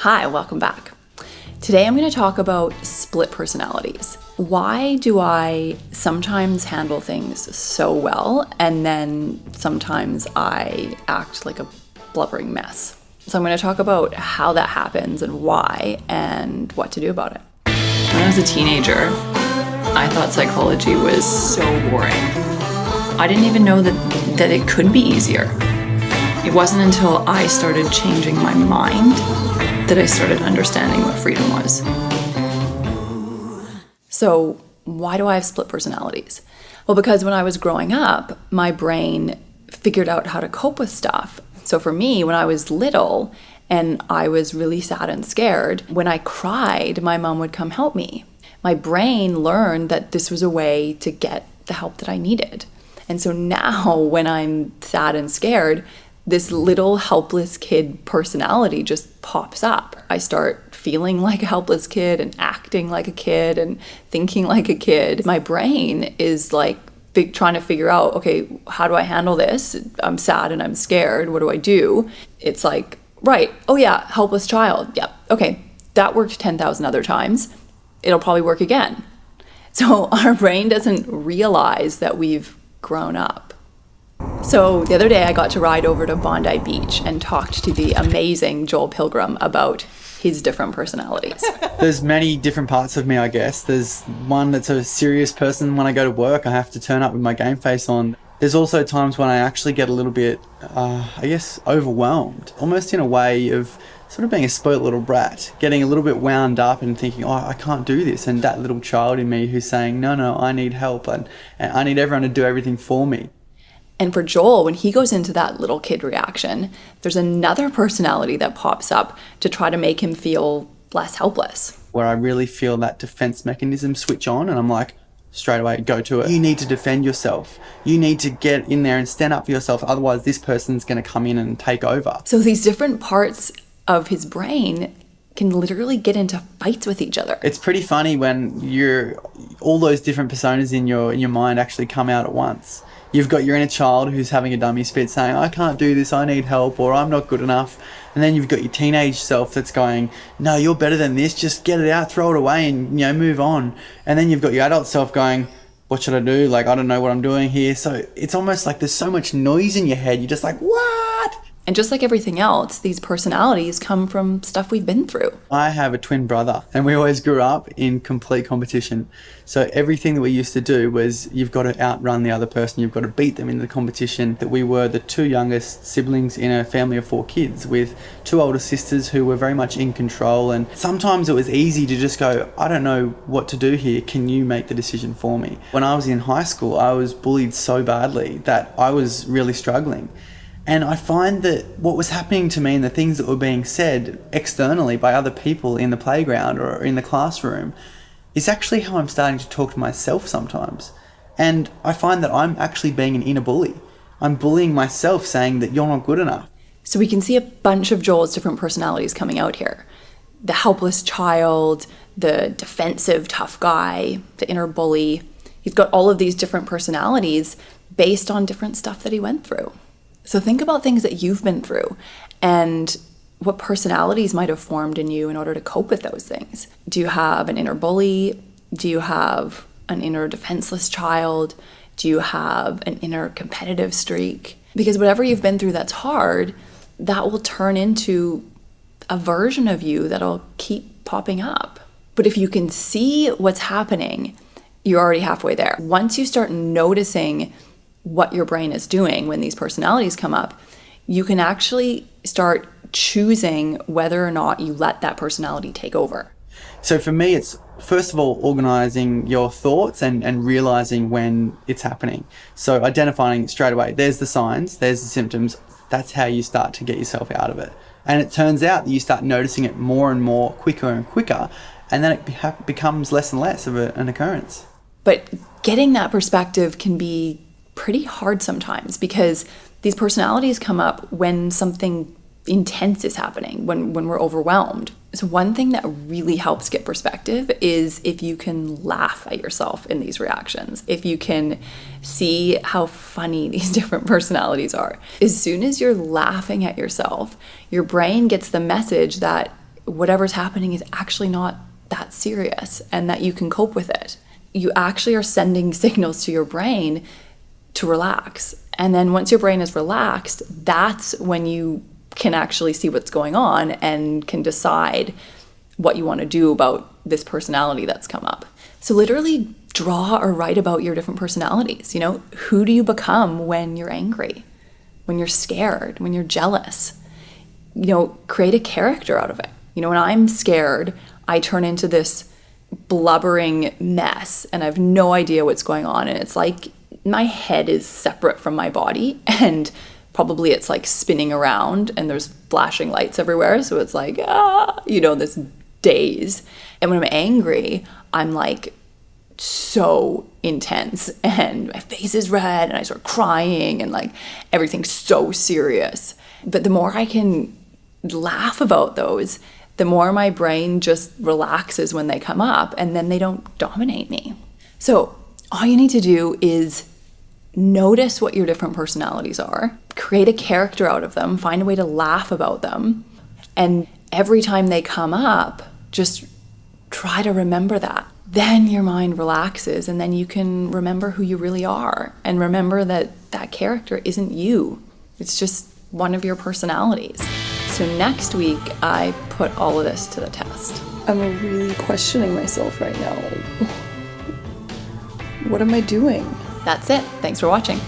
Hi, welcome back. Today I'm going to talk about split personalities. Why do I sometimes handle things so well and then sometimes I act like a blubbering mess? So I'm going to talk about how that happens and why and what to do about it. When I was a teenager, I thought psychology was so boring. I didn't even know that it could be easier. It wasn't until I started changing my mind that I started understanding what freedom was. So why do I have split personalities? Well, because when I was growing up, my brain figured out how to cope with stuff. So for me, when I was little and I was really sad and scared, when I cried, my mom would come help me. My brain learned that this was a way to get the help that I needed. And so now when I'm sad and scared, this little helpless kid personality just pops up. I start feeling like a helpless kid and acting like a kid and thinking like a kid. My brain is like trying to figure out, okay, how do I handle this? I'm sad and I'm scared. What do I do? It's like, right, oh yeah, helpless child. Yep, okay, that worked 10,000 other times. It'll probably work again. So our brain doesn't realize that we've grown up. So the other day I got to ride over to Bondi Beach and talked to the amazing Joel Pilgrim about his different personalities. There's many different parts of me, I guess. There's one that's a serious person. When I go to work, I have to turn up with my game face on. There's also times when I actually get a little bit, overwhelmed, almost in a way of sort of being a spoiled little brat, getting a little bit wound up and thinking, I can't do this. And that little child in me who's saying, no, I need help and I need everyone to do everything for me. And for Joel, when he goes into that little kid reaction, there's another personality that pops up to try to make him feel less helpless. Where I really feel that defense mechanism switch on and I'm like, straight away, go to it. You need to defend yourself. You need to get in there and stand up for yourself. Otherwise, this person's going to come in and take over. So these different parts of his brain can literally get into fights with each other. It's pretty funny when all those different personas in your mind actually come out at once. You've got your inner child who's having a dummy spit saying, I can't do this, I need help, or I'm not good enough. And then you've got your teenage self that's going, no, you're better than this, just get it out, throw it away and, move on. And then you've got your adult self going, what should I do? Like, I don't know what I'm doing here. So it's almost like there's so much noise in your head. You're just like, what? And just like everything else, these personalities come from stuff we've been through. I have a twin brother and we always grew up in complete competition. So everything that we used to do was you've got to outrun the other person. You've got to beat them in the competition. That we were the two youngest siblings in a family of 4 kids with 2 older sisters who were very much in control. And sometimes it was easy to just go, I don't know what to do here. Can you make the decision for me? When I was in high school, I was bullied so badly that I was really struggling. And I find that what was happening to me and the things that were being said externally by other people in the playground or in the classroom is actually how I'm starting to talk to myself sometimes. And I find that I'm actually being an inner bully. I'm bullying myself saying that you're not good enough. So we can see a bunch of Joel's different personalities coming out here. The helpless child, the defensive tough guy, the inner bully. He's got all of these different personalities based on different stuff that he went through. So think about things that you've been through and what personalities might have formed in you in order to cope with those things. Do you have an inner bully? Do you have an inner defenseless child? Do you have an inner competitive streak? Because whatever you've been through that's hard, that will turn into a version of you that'll keep popping up. But if you can see what's happening, you're already halfway there. Once you start noticing what your brain is doing when these personalities come up, you can actually start choosing whether or not you let that personality take over. So for me, it's first of all organizing your thoughts and realizing when it's happening. So identifying straight away, there's the signs, there's the symptoms. That's how you start to get yourself out of it. And it turns out that you start noticing it more and more, quicker and quicker, and then it becomes less and less of an occurrence. But getting that perspective can be pretty hard sometimes because these personalities come up when something intense is happening, when we're overwhelmed. So one thing that really helps get perspective is if you can laugh at yourself in these reactions, if you can see how funny these different personalities are. As soon as you're laughing at yourself, your brain gets the message that whatever's happening is actually not that serious and that you can cope with it. You actually are sending signals to your brain to relax. And then once your brain is relaxed, that's when you can actually see what's going on and can decide what you want to do about this personality that's come up. So literally draw or write about your different personalities. Who do you become when you're angry, when you're scared, when you're jealous? Create a character out of it. When I'm scared, I turn into this blubbering mess and I have no idea what's going on. And it's like my head is separate from my body, and probably it's like spinning around and there's flashing lights everywhere. So it's like, this daze. And when I'm angry, I'm like so intense and my face is red and I start crying and like everything's so serious. But the more I can laugh about those, the more my brain just relaxes when they come up, and then they don't dominate me. So all you need to do is notice what your different personalities are, create a character out of them, find a way to laugh about them, and every time they come up, just try to remember that. Then your mind relaxes, and then you can remember who you really are and remember that that character isn't you. It's just one of your personalities. So next week, I put all of this to the test. I'm really questioning myself right now. What am I doing? That's it. Thanks for watching.